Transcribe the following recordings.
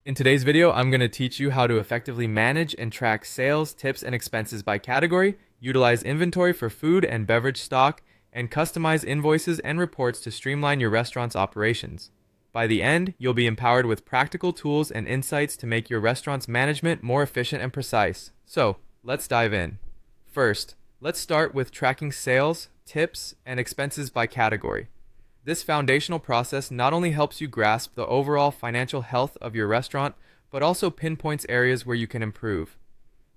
In today's video, I'm going to teach you how to effectively manage and track sales, tips, and expenses by category, utilize inventory for food and beverage stock, and customize invoices and reports to streamline your restaurant's operations. By the end, you'll be empowered with practical tools and insights to make your restaurant's management more efficient and precise. So, let's dive in. First, let's start with tracking sales, tips, and expenses by category. This foundational process not only helps you grasp the overall financial health of your restaurant, but also pinpoints areas where you can improve.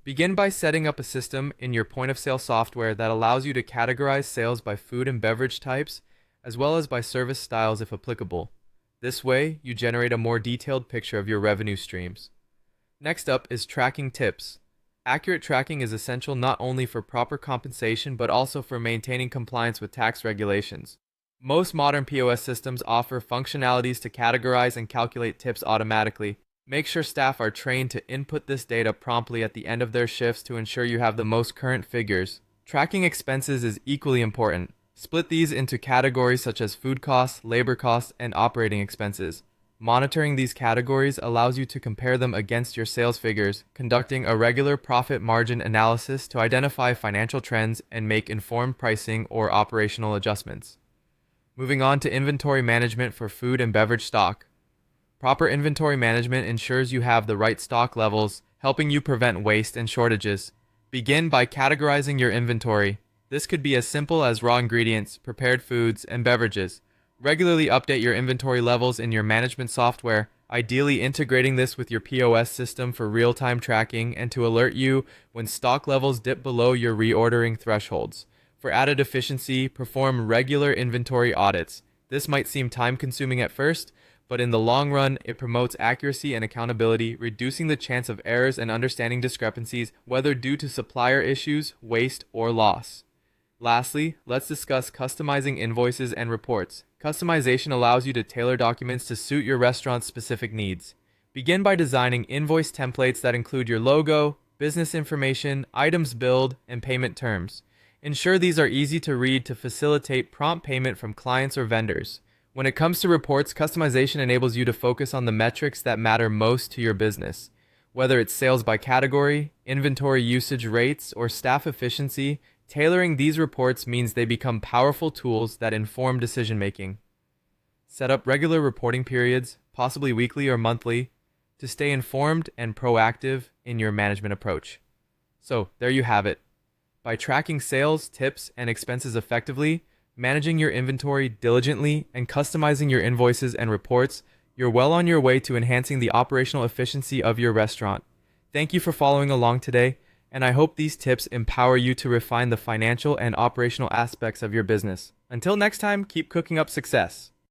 Begin by setting up a system in your point-of-sale software that allows you to categorize sales by food and beverage types, as well as by service styles if applicable. This way, you generate a more detailed picture of your revenue streams. Next up is tracking tips. Accurate tracking is essential not only for proper compensation, but also for maintaining compliance with tax regulations. Most modern POS systems offer functionalities to categorize and calculate tips automatically. Make sure staff are trained to input this data promptly at the end of their shifts to ensure you have the most current figures. Tracking expenses is equally important. Split these into categories such as food costs, labor costs, and operating expenses. Monitoring these categories allows you to compare them against your sales figures, conducting a regular profit margin analysis to identify financial trends and make informed pricing or operational adjustments. Moving on to inventory management for food and beverage stock. Proper inventory management ensures you have the right stock levels, helping you prevent waste and shortages. Begin by categorizing your inventory. This could be as simple as raw ingredients, prepared foods, and beverages. Regularly update your inventory levels in your management software, ideally integrating this with your POS system for real-time tracking and to alert you when stock levels dip below your reordering thresholds. For added efficiency, perform regular inventory audits. This might seem time-consuming at first, but in the long run, it promotes accuracy and accountability, reducing the chance of errors and understanding discrepancies, whether due to supplier issues, waste, or loss. Lastly, let's discuss customizing invoices and reports. Customization allows you to tailor documents to suit your restaurant's specific needs. Begin by designing invoice templates that include your logo, business information, items billed, and payment terms. Ensure these are easy to read to facilitate prompt payment from clients or vendors. When it comes to reports, customization enables you to focus on the metrics that matter most to your business. Whether it's sales by category, inventory usage rates, or staff efficiency, tailoring these reports means they become powerful tools that inform decision-making. Set up regular reporting periods, possibly weekly or monthly, to stay informed and proactive in your management approach. So, there you have it. By tracking sales, tips, and expenses effectively, managing your inventory diligently, and customizing your invoices and reports, you're well on your way to enhancing the operational efficiency of your restaurant. Thank you for following along today, and I hope these tips empower you to refine the financial and operational aspects of your business. Until next time, keep cooking up success.